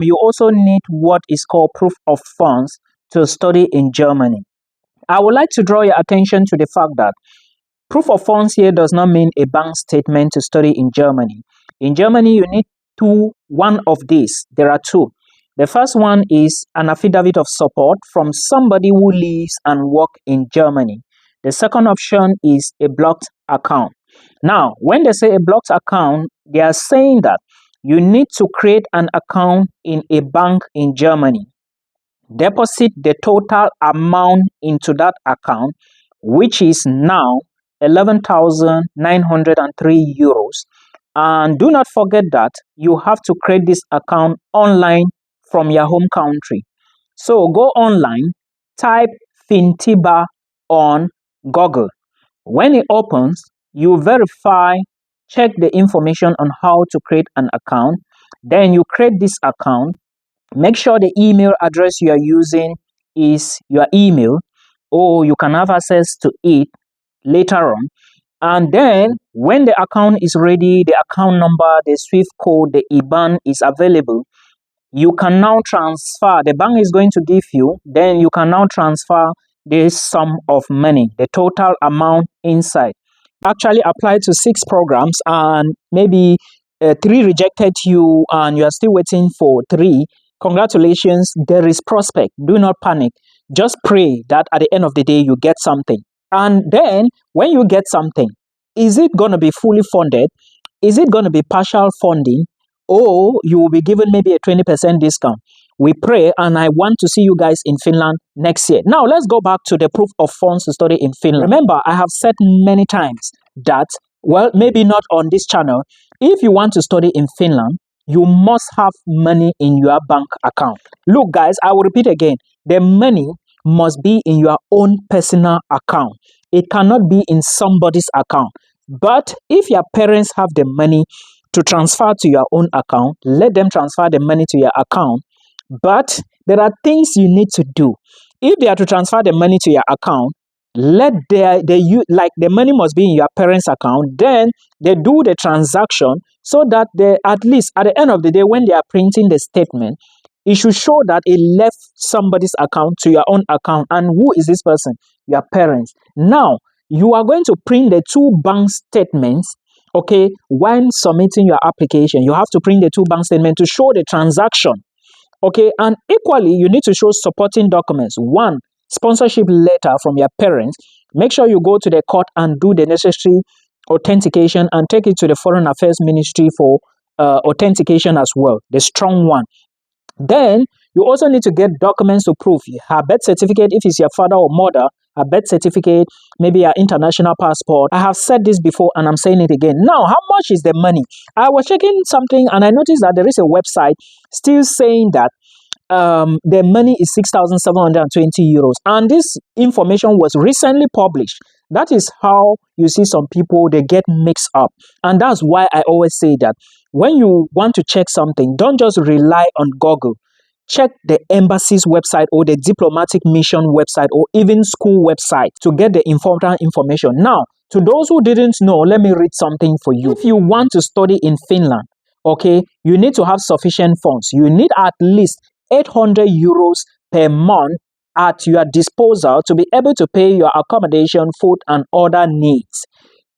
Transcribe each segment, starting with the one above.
You also need what is called proof of funds to study in Germany. I would like to draw your attention to the fact that proof of funds here does not mean a bank statement to study in Germany. In Germany, you need one of these. There are two. The first one is an affidavit of support from somebody who lives and works in Germany. The second option is a blocked account. Now, when they say a blocked account, they are saying that you need to create an account in a bank in Germany. Deposit the total amount into that account, which is now 11,903 euros. And do not forget that you have to create this account online from your home country. So go online, type Fintiba on Google. When it opens, you verify, check the information on how to create an account. Then you create this account. Make sure the email address you are using is your email, or you can have access to it later on. And then when the account is ready, the account number, the SWIFT code, the IBAN is available, you can now transfer. The bank is going to give you, then you can now transfer this sum of money, the total amount inside. Actually applied to 6 programs, and maybe 3 rejected you and you are still waiting for 3. Congratulations, there is prospect. Do not panic. Just pray that at the end of the day you get something. And then when you get something, is it going to be fully funded? Is it going to be partial funding? Or you will be given maybe a 20% discount? We pray, and I want to see you guys in Finland next year. Now let's go back to the proof of funds to study in Finland. Remember, I have said many times that, well, maybe not on this channel, if you want to study in Finland, you must have money in your bank account. Look guys, I will repeat again, the money must be in your own personal account. It cannot be in somebody's account. But if your parents have the money to transfer to your own account, let them transfer the money to your account. But there are things you need to do. If they are to transfer the money to your account, the money must be in your parents' account. Then they do the transaction so that they, at least at the end of the day, when they are printing the statement, it should show that it left somebody's account to your own account. And who is this person? Your parents. Now, you are going to print the 2 bank statements. Okay, when submitting your application, you have to print the 2 bank statements to show the transaction. Okay, and equally, you need to show supporting documents. 1, sponsorship letter from your parents. Make sure you go to the court and do the necessary authentication and take it to the Foreign Affairs Ministry for authentication as well, the strong one. Then you also need to get documents to prove her birth certificate if it's your father or mother, a birth certificate, maybe your international passport. I have said this before and I'm saying it again. Now, how much is the money? I was checking something and I noticed that there is a website still saying that the money is 6,720 euros. And this information was recently published. That is how you see some people, they get mixed up. And that's why I always say that when you want to check something, don't just rely on Google. Check the embassy's website or the diplomatic mission website or even school website to get the important information. Now, to those who didn't know, let me read something for you. If you want to study in Finland, okay, you need to have sufficient funds. You need at least 800 euros per month at your disposal to be able to pay your accommodation, food, and other needs.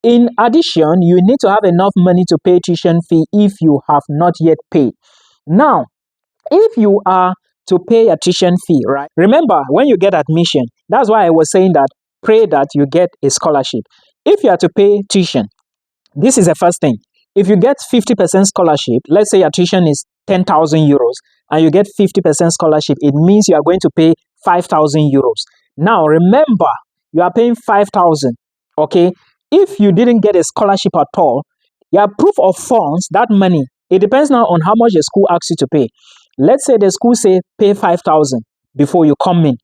In addition, you need to have enough money to pay tuition fee if you have not yet paid. Now, if you are to pay a tuition fee, right? Remember, when you get admission, that's why I was saying that pray that you get a scholarship. If you are to pay tuition, this is the first thing. If you get 50% scholarship, let's say your tuition is 10,000 euros and you get 50% scholarship, it means you are going to pay 5,000 euros. Now, remember, you are paying 5,000, okay? If you didn't get a scholarship at all, your proof of funds, that money, it depends now on how much the school asks you to pay. Let's say the school say pay 5,000 before you come in.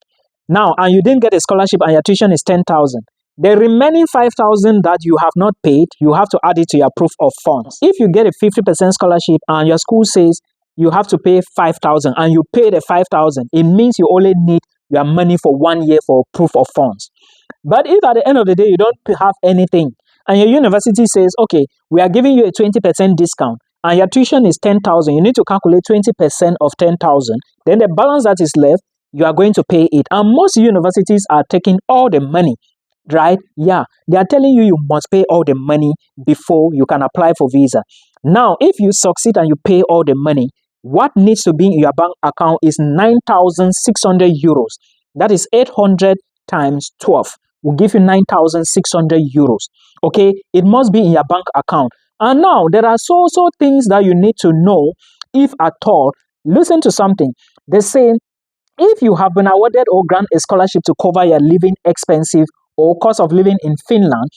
Now, and you didn't get a scholarship and your tuition is 10,000. The remaining 5,000 that you have not paid, you have to add it to your proof of funds. If you get a 50% scholarship and your school says you have to pay 5,000 and you pay the 5,000, it means you only need your money for 1 year for proof of funds. But if at the end of the day you don't have anything and your university says, okay, we are giving you a 20% discount and your tuition is 10,000, you need to calculate 20% of 10,000. Then the balance that is left, you are going to pay it. And most universities are taking all the money, right? Yeah, they are telling you must pay all the money before you can apply for visa. Now, if you succeed and you pay all the money, what needs to be in your bank account is 9,600 euros. That is 800 times 12 will give you 9,600 euros. Okay, it must be in your bank account. And now there are so things that you need to know, if at all. Listen to something. They say if you have been awarded or granted a scholarship to cover your living expenses or cost of living in Finland,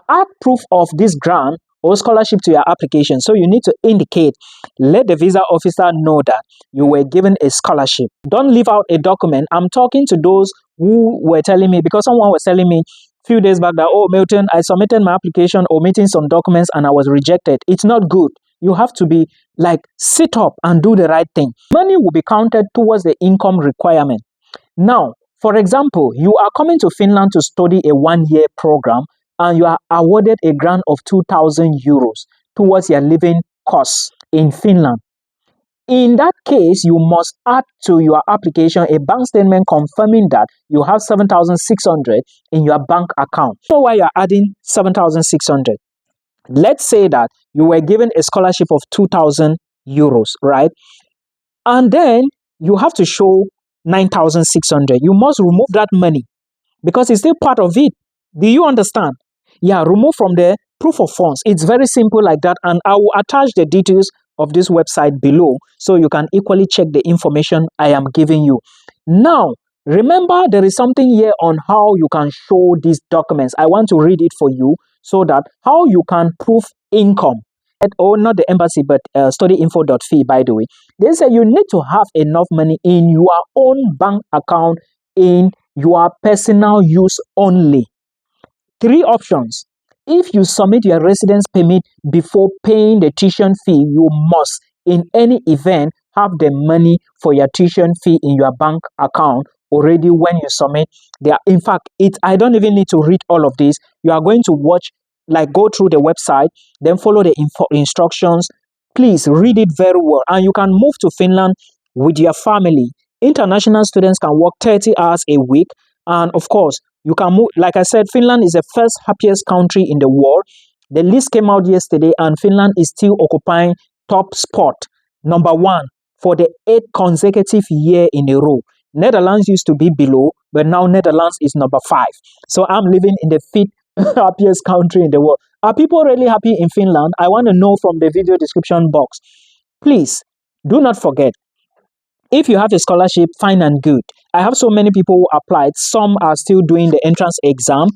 add proof of this grant or scholarship to your application. So you need to indicate, let the visa officer know that you were given a scholarship. Don't leave out a document. I'm talking to those who were telling me, because someone was telling me a few days back that, oh, Milton, I submitted my application omitting some documents and I was rejected. It's not good. You have to be like, sit up and do the right thing. Money will be counted towards the income requirement. Now, for example, you are coming to Finland to study a 1-year program and you are awarded a grant of 2,000 euros towards your living costs in Finland. In that case, you must add to your application a bank statement confirming that you have 7,600 in your bank account. So why you are adding 7,600? Let's say that you were given a scholarship of 2,000 euros, right? And then you have to show 9,600. You must remove that money because it's still part of it. Do you understand? Yeah, remove from the proof of funds. It's very simple like that. And I will attach the details of this website below so you can equally check the information I am giving you. Now, remember there is something here on how you can show these documents. I want to read it for you so that how you can prove income. Or not the embassy, but studyinfo.fi, by the way. They say you need to have enough money in your own bank account in your personal use only. 3 options. If you submit your residence permit before paying the tuition fee, you must, in any event, have the money for your tuition fee in your bank account already when you submit. In fact, I don't even need to read all of this. You are going to watch, like go through the website, then follow the instructions. Please read it very well. And you can move to Finland with your family. International students can work 30 hours a week. And of course, you can move. Like I said, Finland is the first happiest country in the world. The list came out yesterday and Finland is still occupying top spot, number 1, for the 8th consecutive year in a row. Netherlands used to be below, but now Netherlands is number 5. So I'm living in the 5th happiest country in the world. Are people really happy in Finland? I want to know from the video description box. Please, do not forget, if you have a scholarship, fine and good. I have so many people who applied. Some are still doing the entrance exam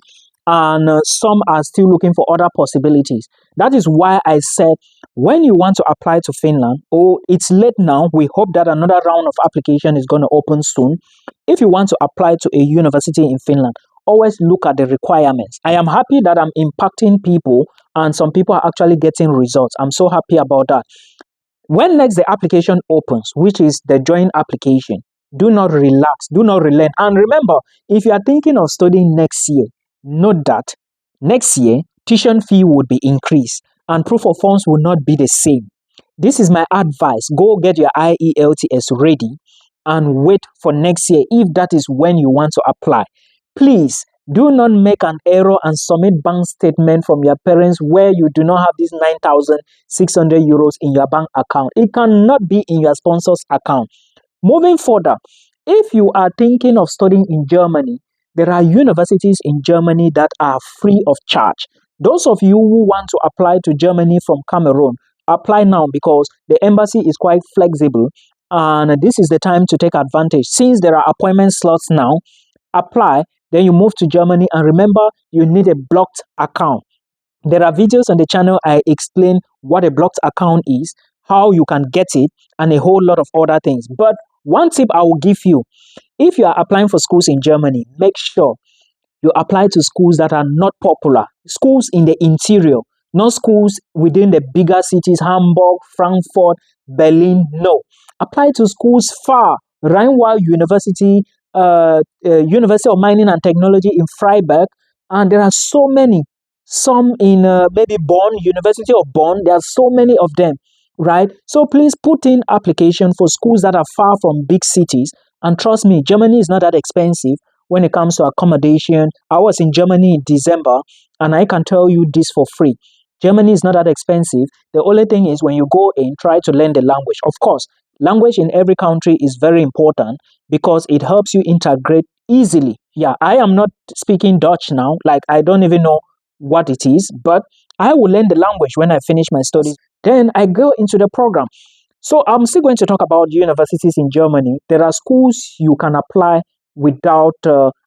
and some are still looking for other possibilities. That is why I said, when you want to apply to Finland, it's late now. We hope that another round of application is going to open soon. If you want to apply to a university in Finland, always look at the requirements. I am happy that I'm impacting people and some people are actually getting results. I'm so happy about that. When next the application opens, which is the joint application, do not relax, do not relent. And remember, if you are thinking of studying next year, note that next year, tuition fee would be increased and proof of funds will not be the same. This is my advice. Go get your IELTS ready and wait for next year if that is when you want to apply. Please, do not make an error and submit bank statement from your parents where you do not have this 9,600 euros in your bank account. It cannot be in your sponsor's account. Moving further, if you are thinking of studying in Germany, there are universities in Germany that are free of charge. Those of you who want to apply to Germany from Cameroon, apply now because the embassy is quite flexible and this is the time to take advantage. Since there are appointment slots now, apply. Then you move to Germany and remember, you need a blocked account. There are videos on the channel I explain what a blocked account is, how you can get it, and a whole lot of other things. But one tip I will give you, if you are applying for schools in Germany, make sure you apply to schools that are not popular. Schools in the interior, not schools within the bigger cities, Hamburg, Frankfurt, Berlin. No. Apply to schools far. Rheinwald University, University of Mining and Technology in Freiburg, and there are so many. Some in maybe Bonn, University of Bonn. There are so many of them. right? So please put in application for schools that are far from big cities. And trust me, Germany is not that expensive when it comes to accommodation. I was in Germany in December, and I can tell you this for free. Germany is not that expensive. The only thing is when you go in, try to learn the language. Of course, language in every country is very important because it helps you integrate easily. Yeah, I am not speaking Dutch now. Like, I don't even know what it is, but I will learn the language when I finish my studies. Then I go into the program. So I'm still going to talk about universities in Germany. There are schools you can apply without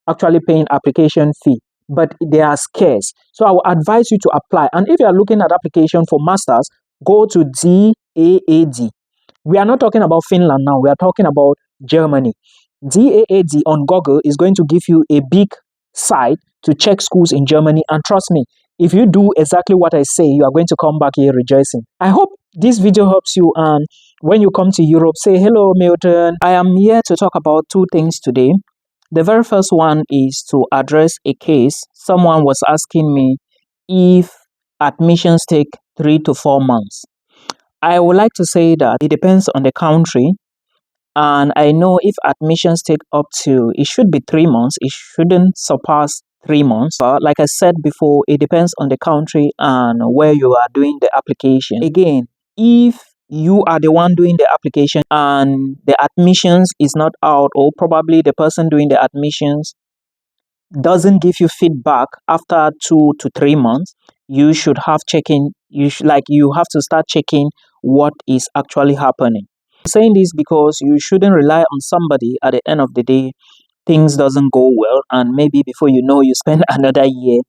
actually paying application fee, but they are scarce. So I will advise you to apply. And if you are looking at application for masters, go to DAAD. We are not talking about Finland now. We are talking about Germany. DAAD on Google is going to give you a big site to check schools in Germany. And trust me, if you do exactly what I say, you are going to come back here rejoicing. I hope this video helps you. And when you come to Europe, say, hello, Milton. I am here to talk about two things today. The very first one is to address a case. Someone was asking me if admissions take 3 to 4 months. I would like to say that it depends on the country. And I know if admissions take up to, it should be 3 months, it shouldn't surpass 3 months. But like I said before, it depends on the country and where you are doing the application. Again, if you are the one doing the application and the admissions is not out, or probably the person doing the admissions doesn't give you feedback after 2 to 3 months, you should have checking. You have to start checking what is actually happening. I'm saying this because you shouldn't rely on somebody. At the end of the day, things doesn't go well, and maybe before you know, you spend another year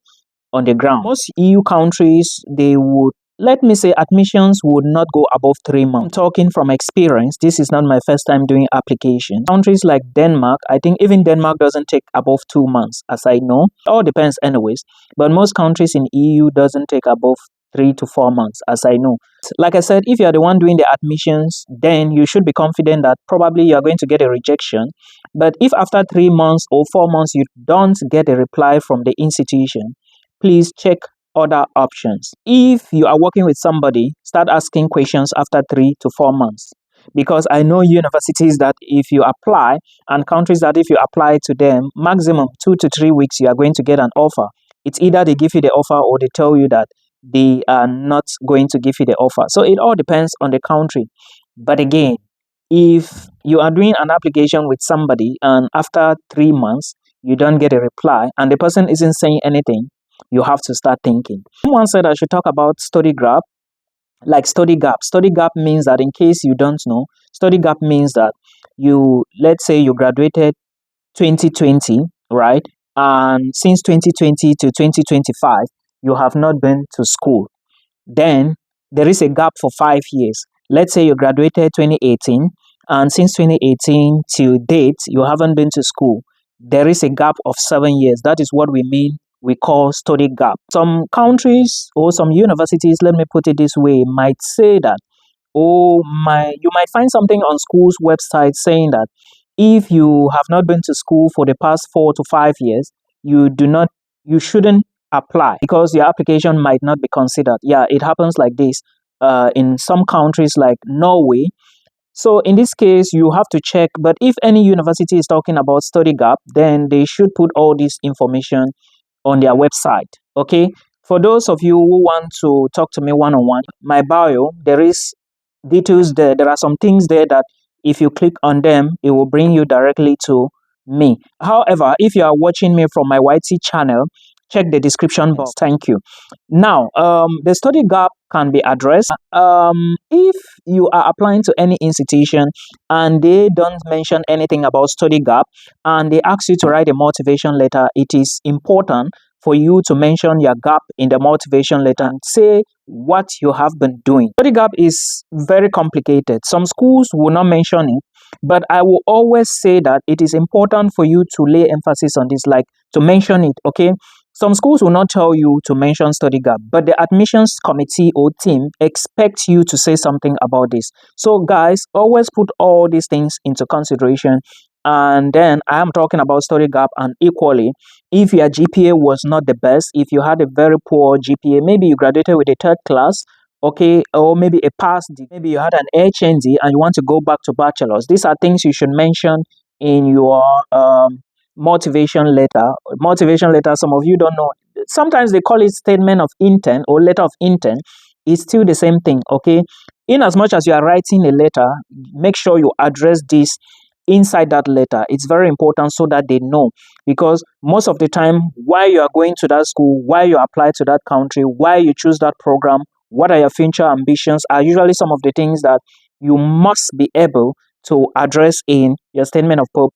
on the ground. Most EU countries, they would, let me say, admissions would not go above 3 months. I'm talking from experience. This is not my first time doing application. Countries like Denmark, I think even Denmark doesn't take above 2 months, as I know. It all depends anyways. But most countries in EU doesn't take above 3 to 4 months, as I know. Like I said, if you are the one doing the admissions, then you should be confident that probably you are going to get a rejection. But if after 3 months or 4 months you don't get a reply from the institution, please check other options. If you are working with somebody, start asking questions after 3 to 4 months. Because I know universities that if you apply, and countries that if you apply to them, maximum 2 to 3 weeks, you are going to get an offer. It's either they give you the offer or they tell you that they are not going to give you the offer. So it all depends on the country. But again, if you are doing an application with somebody and after 3 months you don't get a reply and the person isn't saying anything, you have to start thinking. Someone said I should talk about study gap. Like study gap. Study gap means that, in case you don't know, study gap means that let's say you graduated 2020, right? And since 2020 to 2025, you have not been to school. Then there is a gap for 5 years. Let's say you graduated 2018, and since 2018 till date, you haven't been to school. There is a gap of 7 years. That is what we call study gap. Some countries or some universities, let me put it this way, might say that, you might find something on school's website saying that if you have not been to school for the past 4 to 5 years, you shouldn't apply because your application might not be considered. Yeah, it happens like this in some countries like Norway. So in this case, you have to check. But if any university is talking about study gap, then they should put all this information on their website. Okay. For those of you who want to talk to me one-on-one, my bio, there is details there. There are some things there that if you click on them, it will bring you directly to me. However, if you are watching me from my YT channel, check the description box. Thank you. Now, the study gap can be addressed. If you are applying to any institution and they don't mention anything about study gap and they ask you to write a motivation letter, it is important for you to mention your gap in the motivation letter and say what you have been doing. Study gap is very complicated. Some schools will not mention it, but I will always say that it is important for you to lay emphasis on this, like to mention it, okay? Some schools will not tell you to mention study gap, but the admissions committee or team expect you to say something about this. So guys, always put all these things into consideration. And then I am talking about study gap, and equally, if your GPA was not the best, if you had a very poor GPA, maybe you graduated with a third class okay, or maybe a past, maybe you had an HND and you want to go back to bachelor's. These are things you should mention in your motivation letter. Motivation letter, some of you don't know. Sometimes they call it statement of intent or letter of intent. It's still the same thing, okay? In as much as you are writing a letter, make sure you address this inside that letter. It's very important so that they know, because most of the time, why you are going to that school, why you apply to that country, why you choose that program, what are your future ambitions, are usually some of the things that you must be able to address in your statement of